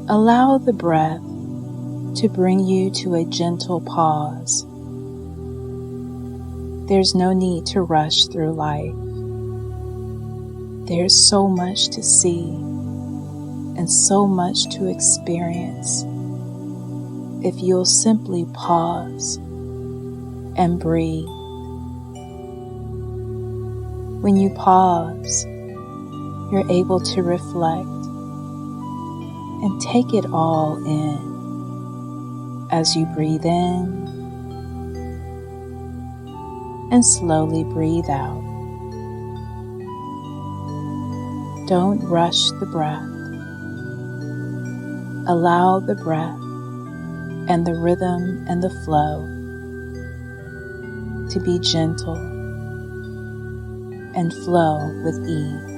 Allow the breath to bring you to a gentle pause. There's no need to rush through life. There's so much to see and so much to experience if you'll simply pause and breathe. When you pause, you're able to reflect and take it all in as you breathe in and slowly breathe out. Don't rush the breath. Allow the breath and the rhythm and the flow to be gentle and flow with ease.